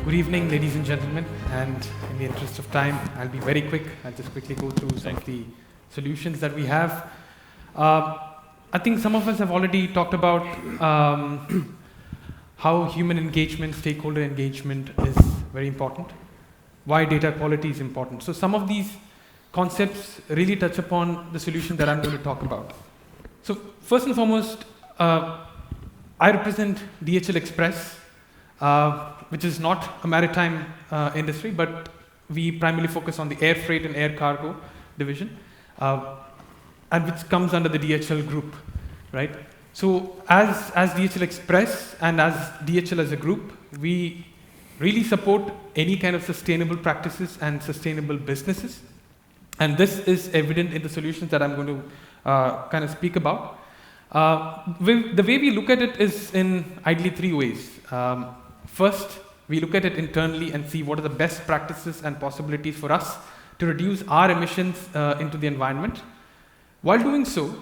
Good evening, ladies and gentlemen, and in the interest of time, I'll be very quick. I'll just quickly go through some of the solutions that we have. I think some of us have already talked about how human engagement, stakeholder engagement is very important, why data quality is important. So some of these concepts really touch upon the solution that I'm going to talk about. So first and foremost, I represent DHL Express, which is not a maritime industry, but we primarily focus on the air freight and air cargo division, and which comes under the DHL group, right? So as DHL Express and as DHL as a group, we really support any kind of sustainable practices and sustainable businesses. And this is evident in the solutions that I'm going to kind of speak about. The way we look at it is in ideally three ways. First, we look at it internally and see what are the best practices and possibilities for us to reduce our emissions into the environment. While doing so,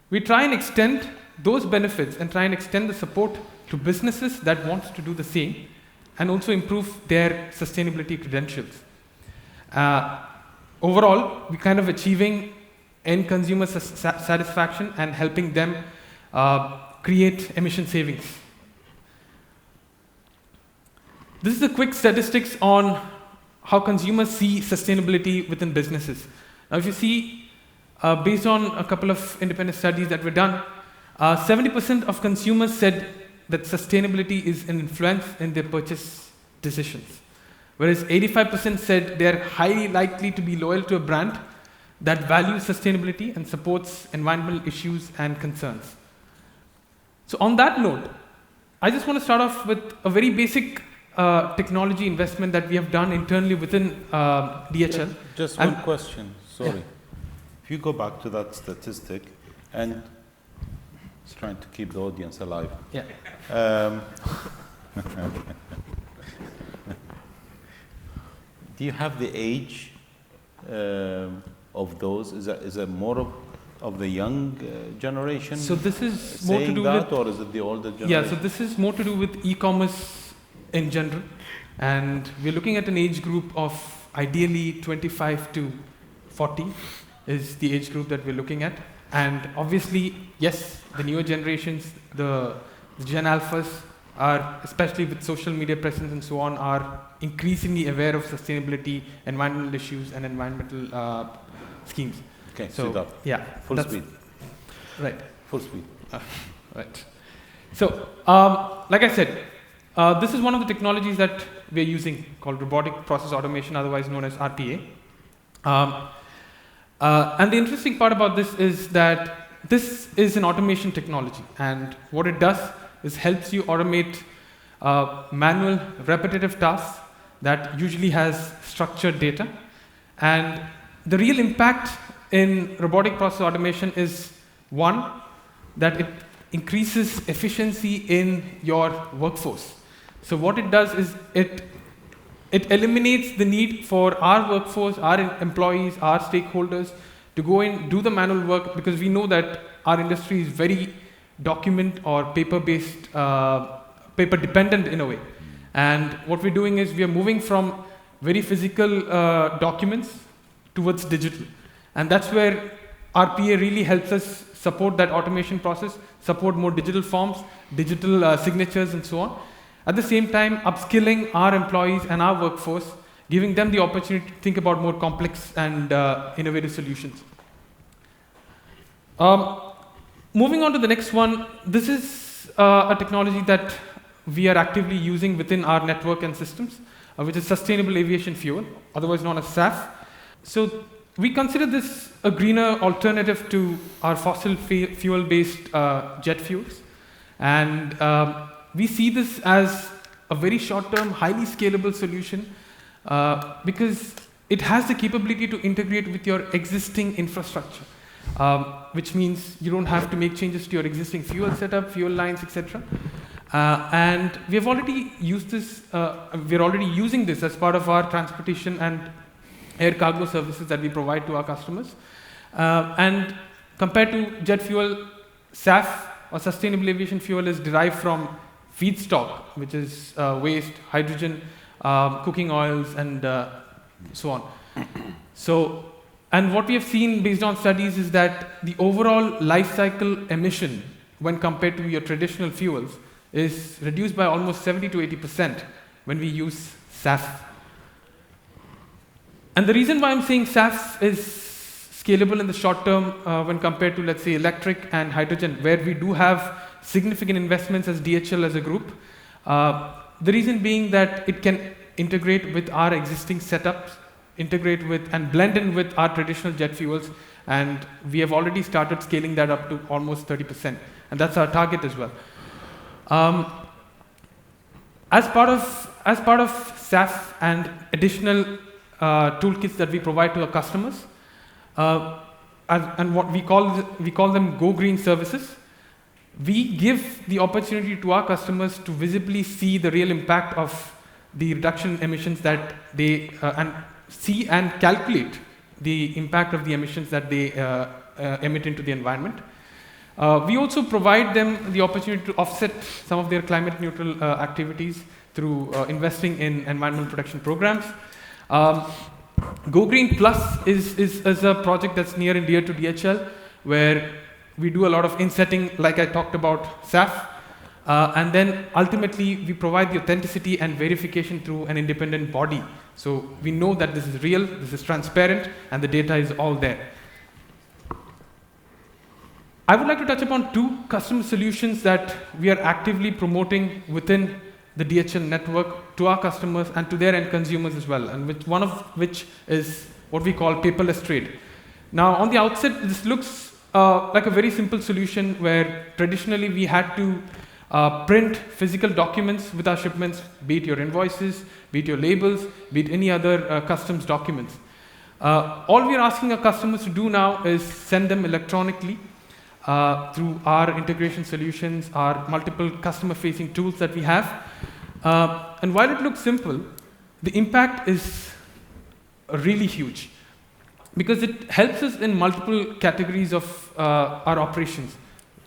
we try and extend those benefits and try and extend the support to businesses that want to do the same and also improve their sustainability credentials. Overall, we're kind of achieving end consumer satisfaction and helping them create emission savings. This is a quick statistics on how consumers see sustainability within businesses. Now, if you see, based on a couple of independent studies that were done, 70% of consumers said that sustainability is an influence in their purchase decisions, whereas 85% said they're highly likely to be loyal to a brand that values sustainability and supports environmental issues and concerns. So on that note, I just want to start off with a very basic technology investment that we have done internally within DHL. Just one question, sorry. Yeah. If you go back to that statistic, and it's trying to keep the audience alive. Yeah. Do you have the age of those? Is it more of the young generation? So this is more to do that, with, or is it the older generation? Yeah, so this is more to do with e-commerce in general, and we're looking at an age group of ideally 25 to 40 is the age group that we're looking at. And obviously, yes, the newer generations, the Gen Alphas are, especially with social media presence and so on, are increasingly aware of sustainability, environmental issues, and environmental schemes. Okay, so Sidharth. Yeah, full speed. Right. Full speed. Right. So, like I said, this is one of the technologies that we're using called Robotic Process Automation, otherwise known as RPA. And the interesting part about this is that this is an automation technology, and what it does is helps you automate manual, repetitive tasks that usually has structured data. And the real impact in robotic process automation is, one, that it increases efficiency in your workforce. So what it does is it eliminates the need for our workforce, our employees, our stakeholders to go in, do the manual work, because we know that our industry is very document or paper-based, paper-dependent in a way. And what we're doing is we are moving from very physical documents towards digital. And that's where RPA really helps us support that automation process, support more digital forms, digital signatures, and so on. At the same time, upskilling our employees and our workforce, giving them the opportunity to think about more complex and innovative solutions. Moving on to the next one, this is a technology that we are actively using within our network and systems, which is Sustainable Aviation Fuel, otherwise known as SAF. So we consider this a greener alternative to our fossil fuel-based jet fuels. And we see this as a very short-term, highly scalable solution because it has the capability to integrate with your existing infrastructure, which means you don't have to make changes to your existing fuel setup, fuel lines, etc. And we have already used this, we're already using this as part of our transportation and air cargo services that we provide to our customers. And compared to jet fuel, SAF, or Sustainable Aviation Fuel, is derived from feedstock, which is waste, hydrogen, cooking oils, and so on. So, and what we have seen based on studies is that the overall life cycle emission when compared to your traditional fuels is reduced by almost 70 to 80% when we use SAF. And the reason why I'm saying SAF is scalable in the short term when compared to, let's say, electric and hydrogen, where we do have significant investments as DHL as a group. The reason being that it can integrate with our existing setups, integrate with and blend in with our traditional jet fuels, and we have already started scaling that up to almost 30%, and that's our target as well. As part of SAF and additional toolkits that we provide to our customers, and what we call them Go Green services, we give the opportunity to our customers to visibly see the real impact of the reduction in emissions that they and see and calculate the impact of the emissions that they emit into the environment. We also provide them the opportunity to offset some of their climate neutral activities through investing in environmental protection programs. Go Green Plus is a project that's near and dear to DHL, where we do a lot of insetting, like I talked about SAF, and then ultimately we provide the authenticity and verification through an independent body. So we know that this is real, this is transparent, and the data is all there. I would like to touch upon two customer solutions that we are actively promoting within the DHL network to our customers and to their end consumers as well, and one of which is what we call paperless trade. Now, on the outset, this looks like a very simple solution where traditionally we had to print physical documents with our shipments, be it your invoices, be it your labels, be it any other customs documents. All we are asking our customers to do now is send them electronically through our integration solutions, our multiple customer-facing tools that we have. And while it looks simple, the impact is really huge, because it helps us in multiple categories of our operations.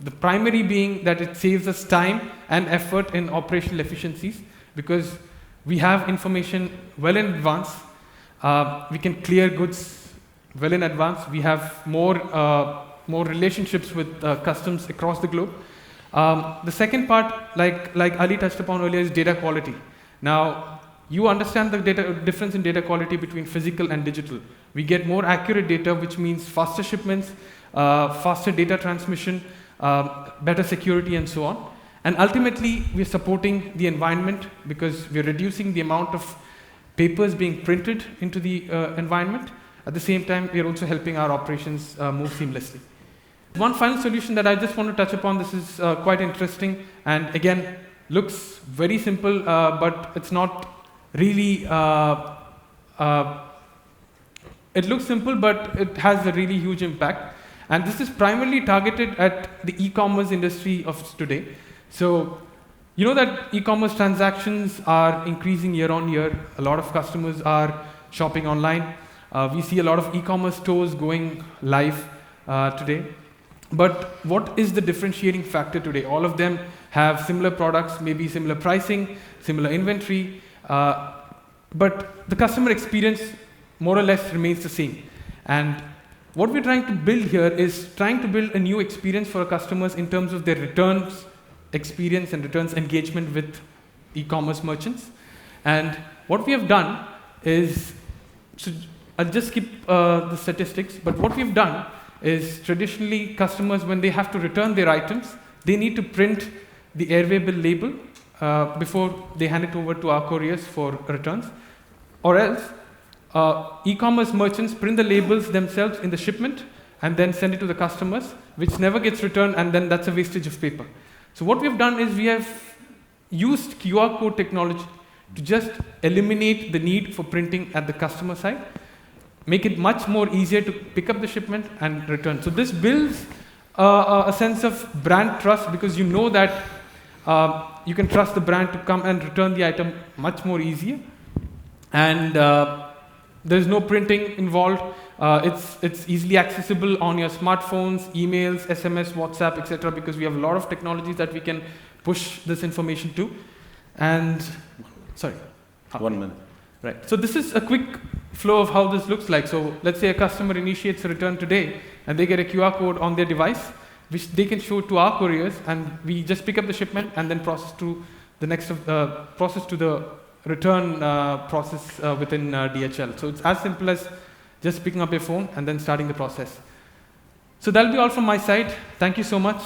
The primary being that it saves us time and effort in operational efficiencies, because we have information well in advance. We can clear goods well in advance. We have more relationships with customs across the globe. The second part, like Ali touched upon earlier, is data quality. Now, you understand the difference in data quality between physical and digital. We get more accurate data, which means faster shipments, faster data transmission, better security, and so on. And ultimately, we're supporting the environment because we're reducing the amount of papers being printed into the environment. At the same time, we're also helping our operations move seamlessly. One final solution that I just want to touch upon, this is quite interesting, and again, looks very simple, but it's not really, it looks simple, but it has a really huge impact. And this is primarily targeted at the e-commerce industry of today. So, you know that e-commerce transactions are increasing year on year. A lot of customers are shopping online. We see a lot of e-commerce stores going live today. But what is the differentiating factor today? All of them have similar products, maybe similar pricing, similar inventory, but the customer experience more or less remains the same. And what we're trying to build here is trying to build a new experience for our customers in terms of their returns experience and returns engagement with e-commerce merchants. And what we have done is, so I'll just skip the statistics, but what we've done is traditionally customers, when they have to return their items, they need to print the airwaybill label before they hand it over to our couriers for returns, or else e-commerce merchants print the labels themselves in the shipment and then send it to the customers, which never gets returned, and then that's a wastage of paper. So what we've done is we have used QR code technology to just eliminate the need for printing at the customer side, make it much more easier to pick up the shipment and return. So this builds a sense of brand trust, because you know that you can trust the brand to come and return the item much more easier. And there's no printing involved. It's easily accessible on your smartphones, emails, SMS, WhatsApp, etc., because we have a lot of technologies that we can push this information to. And, sorry. 1 minute. Right. So this is a quick flow of how this looks like. So let's say a customer initiates a return today, and they get a QR code on their device, which they can show to our couriers, and we just pick up the shipment and then process to the next process to the return process within DHL. So it's as simple as just picking up your phone and then starting the process. So that'll be all from my side. Thank you so much.